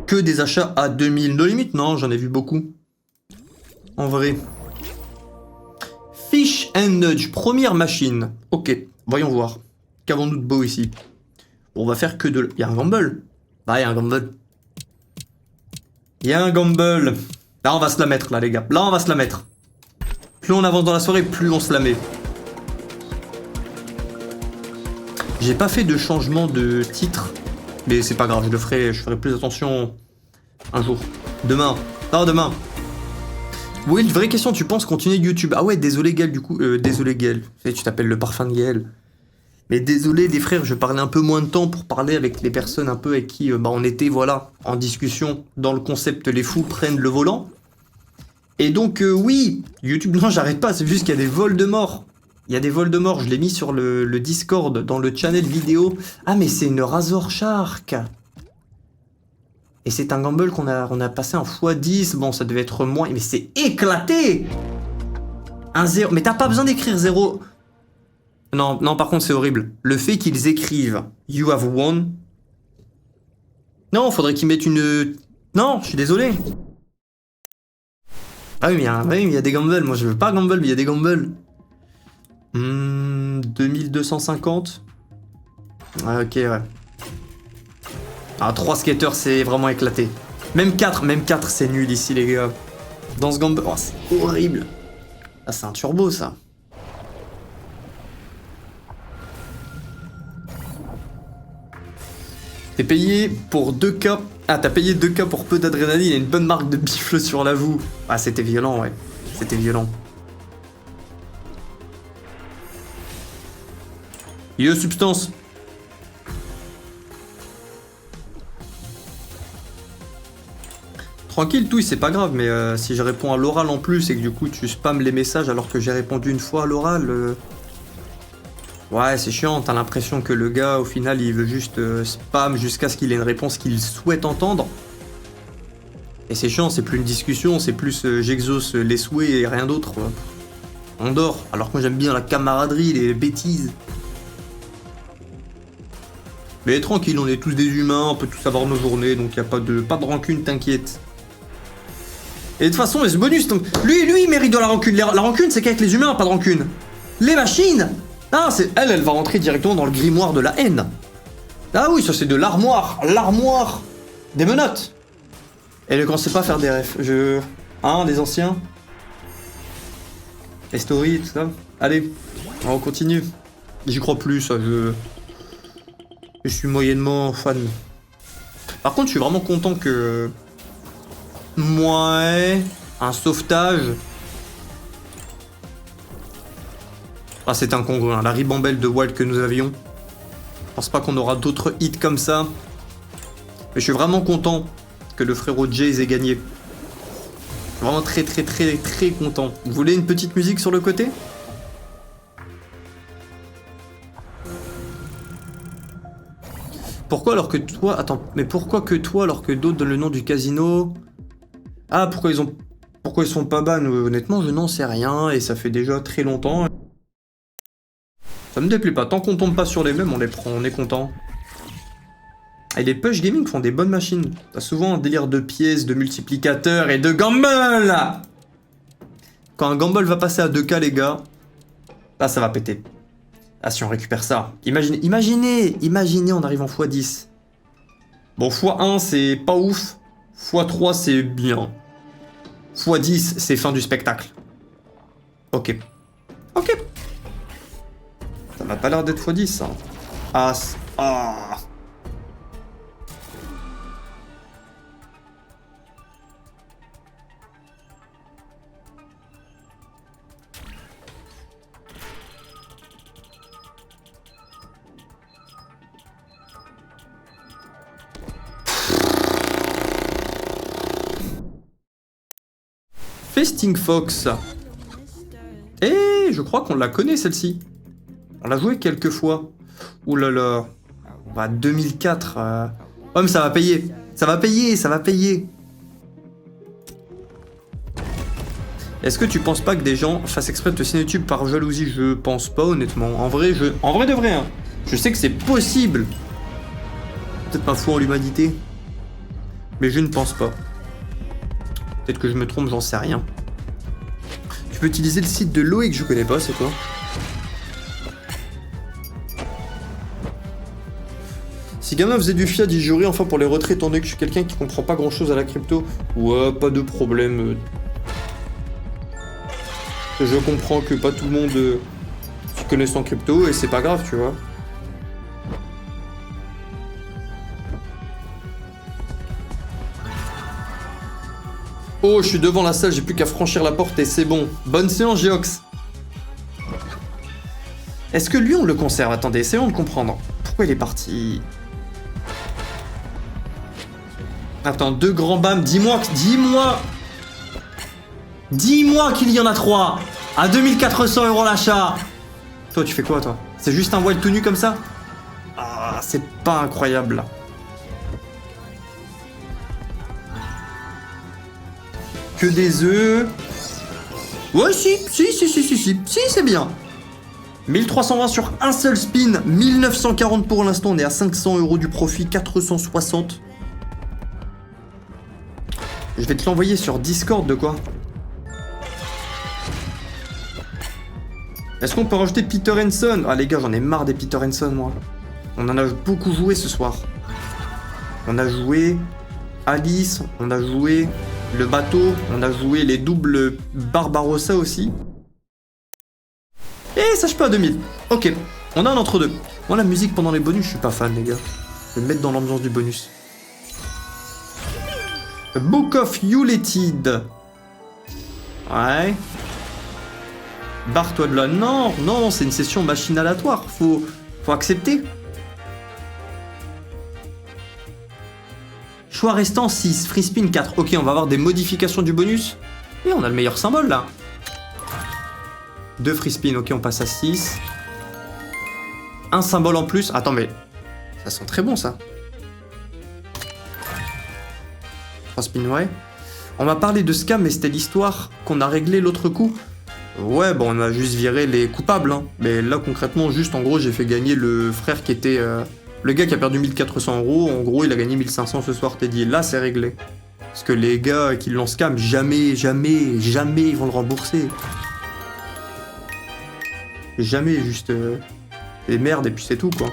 que des achats à 2000 de limite. Non, j'en ai vu beaucoup. En vrai. Fish and Nudge, première machine. Ok, voyons voir. Qu'avons-nous de beau ici? On va faire que de... Il y a un gamble. Ah, il y a un gamble. Il y a un gamble. Là, on va se la mettre, là, les gars. Là, on va se la mettre. Plus on avance dans la soirée, plus on se la met. J'ai pas fait de changement de titre. Mais c'est pas grave, je ferai plus attention un jour. Demain. Non, demain. Oui, une vraie question, tu penses continuer YouTube? Ah ouais, désolé Gaël, du coup. Désolé Gaël. Tu t'appelles le parfum de Gaël. Mais désolé les frères, je parlais un peu moins de temps pour parler avec les personnes un peu avec qui on était, voilà, en discussion dans le concept les fous prennent le volant. Et donc, oui, YouTube, non, j'arrête pas, c'est juste qu'il y a des vols de mort. Il y a des vols de mort, je l'ai mis sur le Discord, dans le channel vidéo. Ah, mais c'est une Razor Shark. Et c'est un gamble qu'on a passé en x10. Bon, ça devait être moins, mais c'est éclaté. Un 0. Mais t'as pas besoin d'écrire 0. Non, non, par contre, c'est horrible. Le fait qu'ils écrivent « You have won ». Non, faudrait qu'ils mettent une... Non, je suis désolé. Ah oui, mais il y a des gambles. Moi, je veux pas gamble, mais il y a des gambles. 2250. Ah, ok, ouais. Ah, 3 skaters, c'est vraiment éclaté. Même 4, c'est nul ici, les gars. Dans ce gamble... Oh, c'est horrible. Ah, c'est un turbo, ça. T'es payé pour 2K. Ah, t'as payé 2K pour peu d'adrénaline et une bonne marque de bifle sur l'avoue. Ah, c'était violent, ouais. C'était violent. Yo, substance. Tranquille, tout, c'est pas grave, mais si je réponds à l'oral en plus et que du coup tu spams les messages alors que j'ai répondu une fois à l'oral... Ouais, c'est chiant, t'as l'impression que le gars, au final, il veut juste spam jusqu'à ce qu'il ait une réponse qu'il souhaite entendre. Et c'est chiant, c'est plus une discussion, c'est plus j'exauce les souhaits et rien d'autre. On dort, alors que moi j'aime bien la camaraderie, les bêtises. Mais tranquille, on est tous des humains, on peut tous avoir nos journées, donc y a pas de rancune, t'inquiète. Et de toute façon, ce bonus, donc, lui, il mérite de la rancune. La rancune, c'est qu'avec les humains, pas de rancune. Les machines! Ah, elle va rentrer directement dans le grimoire de la haine. Ah oui, ça c'est de l'armoire des menottes. Et ne commencez pas à faire des refs. Hein, des anciens. Les stories, tout ça. Allez, on continue. J'y crois plus, ça, je suis moyennement fan. Par contre, je suis vraiment content que... Ouais, un sauvetage... Ah, c'est incongru, hein. La ribambelle de Wild que nous avions. Je pense pas qu'on aura d'autres hits comme ça. Mais je suis vraiment content que le frérot Jays ait gagné. Je suis vraiment très content. Vous voulez une petite musique sur le côté? Pourquoi alors que toi... Attends, mais pourquoi que toi alors que d'autres donnent le nom du casino? Ah, pourquoi ils sont pas ban? Honnêtement, je n'en sais rien et ça fait déjà très longtemps. Ça me déplaît pas, tant qu'on tombe pas sur les mêmes, on les prend, on est content. Et les Push Gaming font des bonnes machines. T'as souvent un délire de pièces, de multiplicateurs et de gamble. Quand un gamble va passer à 2K, les gars, là ça va péter. Ah, si on récupère ça. Imaginez, on arrive en x10. Bon, x1 c'est pas ouf. x3 c'est bien. x10 c'est fin du spectacle. Ok. Ça n'a pas l'air d'être x10, ça. Ah. Festing Fox. Eh, je crois qu'on la connaît, celle-ci. On l'a joué quelques fois. Ouh là là. Bah, 2004. Oh, mais ça va payer. Ça va payer. Est-ce que tu penses pas que des gens fassent exprès de te signer YouTube par jalousie? Je pense pas, honnêtement. En vrai de vrai, hein. Je sais que c'est possible. Peut-être pas foi en l'humanité. Mais je ne pense pas. Peut-être que je me trompe, j'en sais rien. Tu peux utiliser le site de Loïc, je connais pas, c'est quoi? Si gamin faisait du fiat, il jurait enfin pour les retraits, étant donné que je suis quelqu'un qui comprend pas grand chose à la crypto. Ouais, pas de problème. Je comprends que pas tout le monde s'y connaisse en crypto et c'est pas grave, tu vois. Oh, je suis devant la salle, j'ai plus qu'à franchir la porte et c'est bon. Bonne séance, Geox. Est-ce que lui, on le conserve? Attendez, essayons de comprendre. Pourquoi il est parti? Attends, 2 grands bams, dis-moi qu'il y en a 3 à 2400 € l'achat. Toi, tu fais quoi, toi? C'est juste un voile tout nu comme ça? Ah, c'est pas incroyable, là. Que des œufs. Ouais, si, c'est bien. 1320 sur un seul spin, 1940 pour l'instant, on est à 500 € du profit, 460. Je vais te l'envoyer sur Discord de quoi? Est-ce qu'on peut rajouter Peter Henson? Ah les gars, j'en ai marre des Peter Henson, moi. On en a beaucoup joué ce soir. On a joué Alice, on a joué le bateau, on a joué les doubles Barbarossa aussi. Et ça je peux à 2000. Ok, on a un entre-deux. Moi la musique pendant les bonus, je suis pas fan les gars. Je vais me mettre dans l'ambiance du bonus. Book of Yuletide. Ouais. Barre-toi de là. Non, non, c'est une session machine aléatoire. Faut accepter. Choix restant 6, free spin 4. Ok, on va avoir des modifications du bonus. Et on a le meilleur symbole là. 2 free spin, ok, on passe à 6. Un symbole en plus. Attends, mais ça sent très bon ça. 3 spin, ouais. On m'a parlé de scam, mais c'était l'histoire qu'on a réglé l'autre coup. Ouais, bon, on a juste viré les coupables, hein. Mais là, concrètement, juste en gros, j'ai fait gagner le frère qui était... le gars qui a perdu 1400 €, en gros, il a gagné 1500 ce soir, t'es dit. Là, c'est réglé. Parce que les gars qui l'ont scam, jamais ils vont le rembourser. Jamais, juste... des merdes, et puis c'est tout, quoi.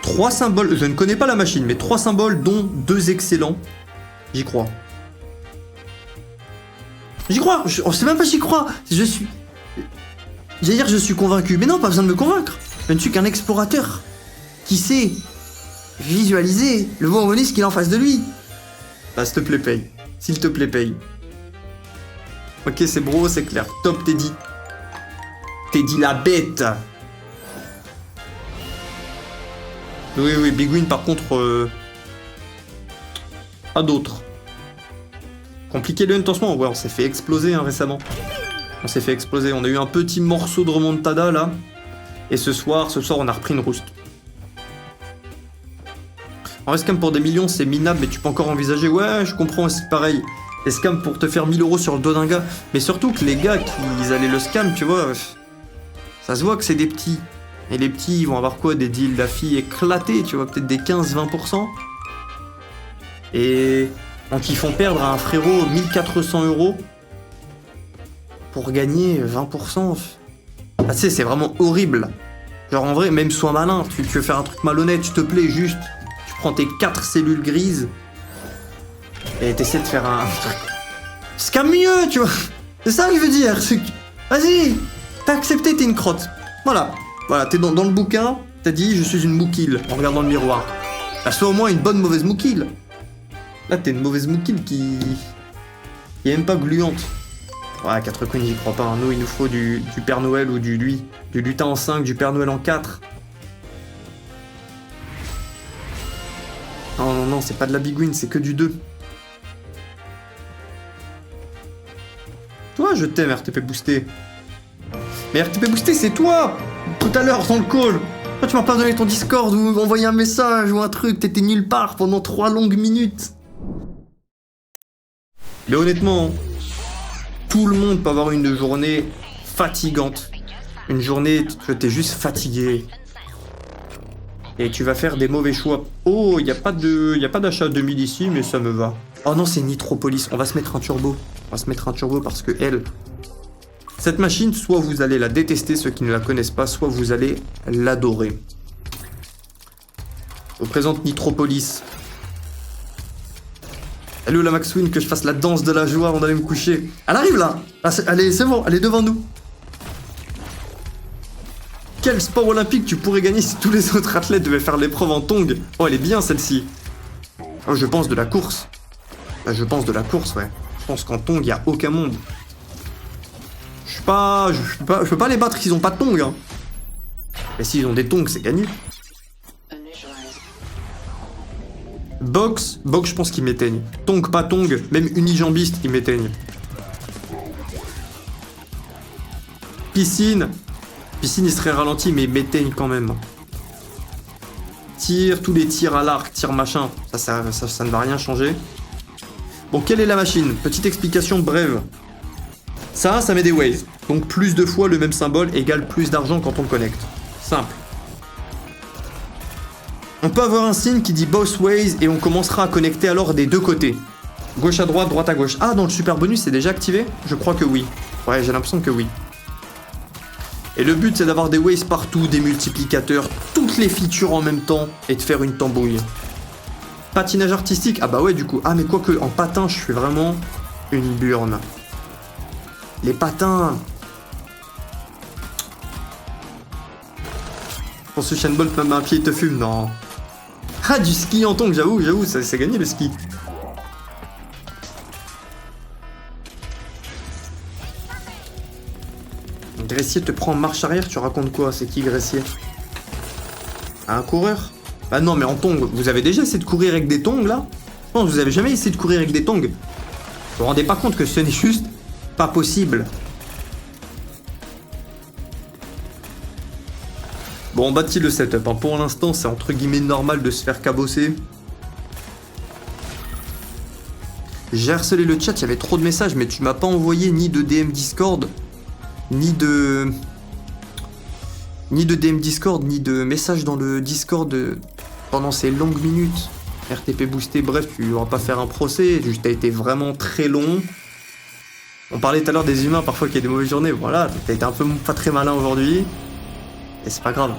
3 symboles, je ne connais pas la machine, mais 3 symboles, dont 2 excellents. J'y crois. J'y crois, on sait même pas j'y crois. J'allais dire je suis convaincu, mais non, pas besoin de me convaincre. Je ne suis qu'un explorateur qui sait visualiser le bon bonus qu'il a en face de lui. Bah s'il te plaît paye. S'il te plaît paye. Ok c'est bro, c'est clair. Top Teddy. Teddy la bête. Oui, Big Win par contre... à d'autres. Compliqué le hunt en ce moment. Ouais, on s'est fait exploser hein, récemment. On s'est fait exploser. On a eu un petit morceau de remontada là. Et ce soir, on a repris une rouste. En vrai, scam pour des millions, c'est minable, mais tu peux encore envisager. Ouais, je comprends aussi pareil. Les scams pour te faire 1000 € sur le dos d'un gars. Mais surtout que les gars qui allaient le scam, tu vois, ça se voit que c'est des petits. Et les petits, ils vont avoir quoi? Des deals d'affi éclatés, tu vois, peut-être des 15-20%. Et donc ils font perdre à un frérot 1400 € pour gagner 20%. Ah, tu sais, c'est vraiment horrible. Genre en vrai, même sois malin, tu veux faire un truc malhonnête, s'il te plaît, juste, tu prends tes 4 cellules grises et t'essaies de faire un truc. Scam mieux, tu vois. C'est ça que je veux dire. Vas-y, t'as accepté, t'es une crotte. Voilà, t'es dans le bouquin, t'as dit je suis une moukile en regardant le miroir. Bah, sois au moins une bonne mauvaise moukile. Là, t'es une mauvaise moukile qui est même pas gluante. Ouais, 4 coins, j'y crois pas. Hein. Nous, il nous faut du Père Noël ou du lutin en 5, du Père Noël en 4. Non, c'est pas de la Big Win, c'est que du 2. Toi, je t'aime, RTP Boosté. Mais RTP Boosté, c'est toi! Tout à l'heure, dans le call. Toi, tu m'as pas donné ton Discord ou envoyé un message ou un truc, t'étais nulle part pendant 3 longues minutes. Mais honnêtement, tout le monde peut avoir une journée fatigante. Une journée, t'es juste fatigué. Et tu vas faire des mauvais choix. Oh, il n'y a pas d'achat 2000 ici, mais ça me va. Oh non, c'est Nitropolis. On va se mettre un turbo. On va se mettre un turbo parce que elle... Cette machine, soit vous allez la détester, ceux qui ne la connaissent pas, soit vous allez l'adorer. Je vous présente Nitropolis. Allez, la Maxwin, que je fasse la danse de la joie avant d'aller me coucher. Elle arrive là. Allez, c'est bon, elle est devant nous. Quel sport olympique tu pourrais gagner si tous les autres athlètes devaient faire l'épreuve en tong? Oh, elle est bien celle-ci. Oh, je pense de la course. Je pense de la course, ouais. Je pense qu'en tong, il n'y a aucun monde. Je peux pas les battre s'ils ont pas de tongs. Hein. Et s'ils ont des tongs, c'est gagné. Box, je pense qu'ils m'éteignent. Tong, pas tong, même unijambiste, ils m'éteignent. Piscine, il serait ralenti, mais ils m'éteignent quand même. Tir, tous les tirs à l'arc, tir machin, ça ne va rien changer. Bon, quelle est la machine? Petite explication brève. Ça met des waves. Donc plus de fois le même symbole égale plus d'argent quand on le connecte. Simple. On peut avoir un signe qui dit both ways et on commencera à connecter alors des deux côtés. Gauche à droite, droite à gauche. Ah, dans le super bonus, c'est déjà activé? Je crois que oui. Ouais, j'ai l'impression que oui. Et le but, c'est d'avoir des waves partout, des multiplicateurs, toutes les features en même temps et de faire une tambouille. Patinage artistique? Ah bah ouais, du coup. Ah, mais quoique, en patin, je suis vraiment une burne. Les patins. Pour ce Usain Bolt, même un pied te fume, non. Ah, du ski en tongs, j'avoue, c'est gagné le ski. Gressier te prend en marche arrière, tu racontes quoi? C'est qui Gressier? Un coureur? Bah non, mais en tongs, vous avez déjà essayé de courir avec des tongs là? Non, vous avez jamais essayé de courir avec des tongs. Vous vous rendez pas compte que ce n'est juste pas possible. Bon, on bâtit le setup. Hein. Pour l'instant, c'est entre guillemets normal de se faire cabosser. J'ai harcelé le chat, il y avait trop de messages, mais tu m'as pas envoyé ni de DM Discord, ni de DM Discord, ni de messages dans le Discord pendant ces longues minutes. RTP boosté, bref, tu vas pas faire un procès, juste t'as été vraiment très long. On parlait tout à l'heure des humains, parfois qu'il y a des mauvaises journées, voilà, t'as été un peu pas très malin aujourd'hui. Et c'est pas grave.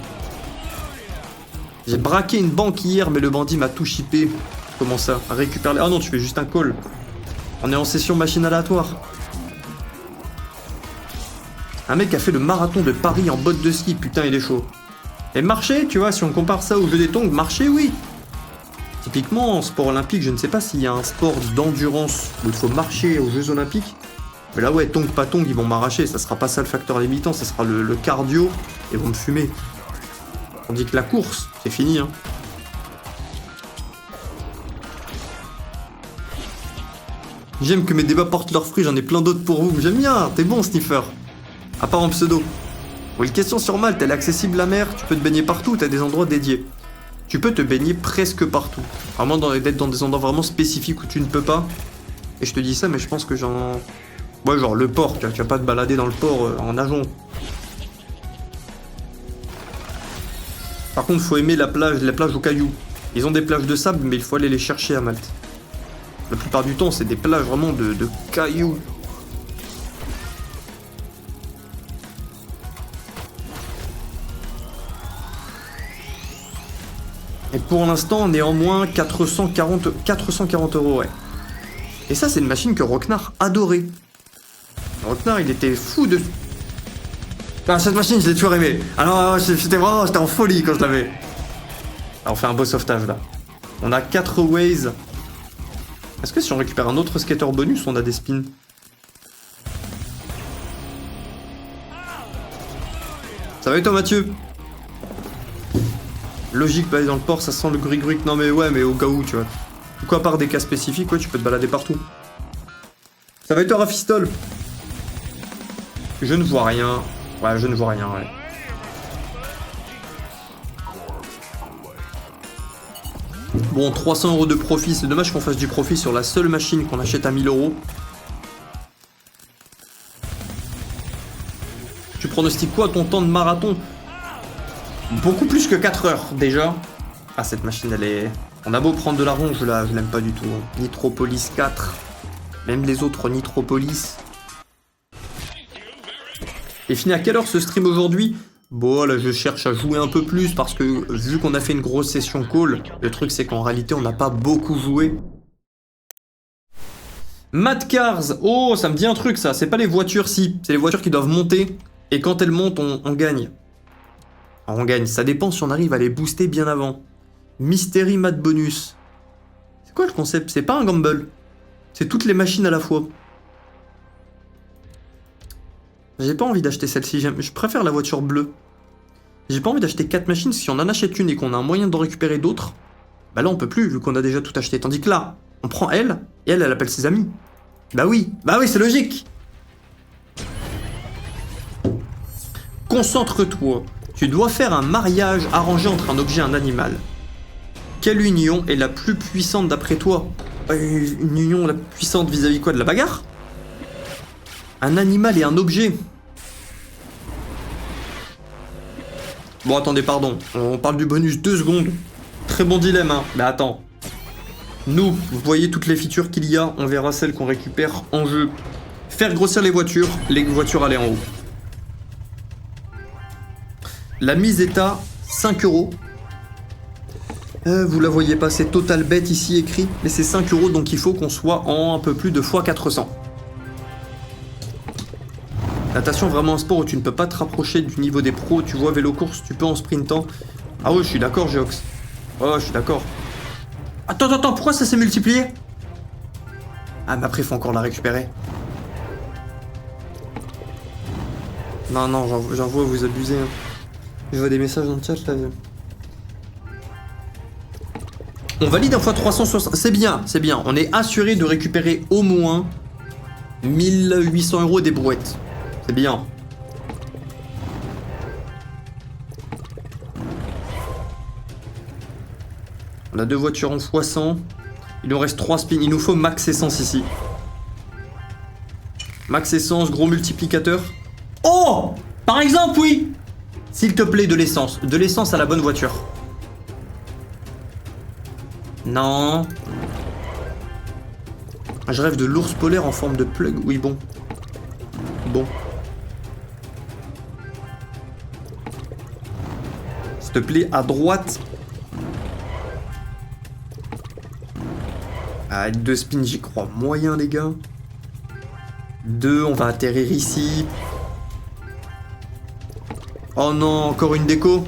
J'ai braqué une banque hier, mais le bandit m'a tout chippé. Comment ça? Récupère les... Ah non, tu fais juste un call. On est en session machine aléatoire. Un mec a fait le marathon de Paris en bottes de ski, putain il est chaud. Et marcher, tu vois, si on compare ça au jeu des tongs, marcher oui. Typiquement, en sport olympique, je ne sais pas s'il y a un sport d'endurance où il faut marcher aux Jeux olympiques. Mais là ouais, tongs pas tongs, ils vont m'arracher, ça sera pas ça le facteur limitant, ça sera le cardio, et ils vont me fumer. Tandis que la course, c'est fini hein. J'aime que mes débats portent leurs fruits, j'en ai plein d'autres pour vous. J'aime bien, t'es bon Sniffer. À part en pseudo. Oui, question sur Malte, elle est accessible la mer, tu peux te baigner partout, t'as des endroits dédiés. Tu peux te baigner presque partout. Vraiment d'être dans des endroits vraiment spécifiques où tu ne peux pas. Et je te dis ça, mais je pense que j'en... Ouais, genre le port, tu vas pas te balader dans le port en nageant. Par contre, faut aimer la plage aux cailloux. Ils ont des plages de sable, mais il faut aller les chercher à Malte. La plupart du temps, c'est des plages vraiment de cailloux. Et pour l'instant, néanmoins, 440 €, ouais. Et ça, c'est une machine que Rocknar adorait. Rocknar, il était fou de... Ah, cette machine, je l'ai toujours aimée. Alors, j'étais en folie quand je l'avais. Alors, on fait un beau sauvetage, là. On a 4 ways. Est-ce que si on récupère un autre skater bonus, on a des spins? Ça va et toi, Mathieu? Logique, baler dans le port, ça sent le gris-gris. Non mais ouais, mais au cas où, tu vois. Du coup, à part des cas spécifiques, ouais, tu peux te balader partout. Ça va et toi, Rafistol? Je ne vois rien. Ouais, je ne vois rien, ouais. Bon, 300 € de profit. C'est dommage qu'on fasse du profit sur la seule machine qu'on achète à 1000 €. Tu pronostiques quoi ton temps de marathon? Beaucoup plus que 4 heures, déjà. Ah, cette machine, elle est... On a beau prendre de la ronde, je l'aime pas du tout. Nitropolis 4. Même les autres Nitropolis. Et fini à quelle heure ce stream aujourd'hui? Bon, là, je cherche à jouer un peu plus parce que vu qu'on a fait une grosse session call, le truc, c'est qu'en réalité, on n'a pas beaucoup joué. Mad Cars. Oh, ça me dit un truc, ça. C'est pas les voitures, si. C'est les voitures qui doivent monter. Et quand elles montent, on gagne. Alors, on gagne. Ça dépend si on arrive à les booster bien avant. Mystery Mad Bonus. C'est quoi le concept? C'est pas un gamble. C'est toutes les machines à la fois. J'ai pas envie d'acheter celle-ci. Je préfère la voiture bleue. J'ai pas envie d'acheter 4 machines. Si on en achète une et qu'on a un moyen d'en récupérer d'autres, bah là on peut plus vu qu'on a déjà tout acheté. Tandis que là, on prend elle et elle appelle ses amis. Bah oui, c'est logique. Concentre-toi. Tu dois faire un mariage arrangé entre un objet et un animal. Quelle union est la plus puissante d'après toi? Une union la plus puissante vis-à-vis quoi? De la bagarre? Un animal et un objet. Bon, attendez, pardon. On parle du bonus 2 secondes. Très bon dilemme, hein. Mais attends. Nous, vous voyez toutes les features qu'il y a. On verra celles qu'on récupère en jeu. Faire grossir les voitures aller en haut. La mise est à 5 €. Vous la voyez pas, c'est total bête ici écrit. Mais c'est 5 €, donc il faut qu'on soit en un peu plus de x 400. Natation, vraiment un sport où tu ne peux pas te rapprocher du niveau des pros. Tu vois, vélo course, tu peux en sprintant. Ah ouais, je suis d'accord, Geox. Oh, je suis d'accord. Attends, pourquoi ça s'est multiplié? Ah, mais après, il faut encore la récupérer. Non, j'en vois, vous abusez. Hein. Je vois des messages dans le chat, là. On valide un fois 360. C'est bien. On est assuré de récupérer au moins 1800 € des brouettes. C'est bien. On a 2 voitures en x100. Il nous reste 3 spins. Il nous faut max essence ici. Max essence, gros multiplicateur. Oh! Par exemple, oui! S'il te plaît, de l'essence. De l'essence à la bonne voiture. Non. Je rêve de l'ours polaire en forme de plug. Oui, bon. Bon. S'il te plaît, à droite. Ah, 2 spins, j'y crois moyen, les gars. 2, on va atterrir ici. Oh non, encore une déco.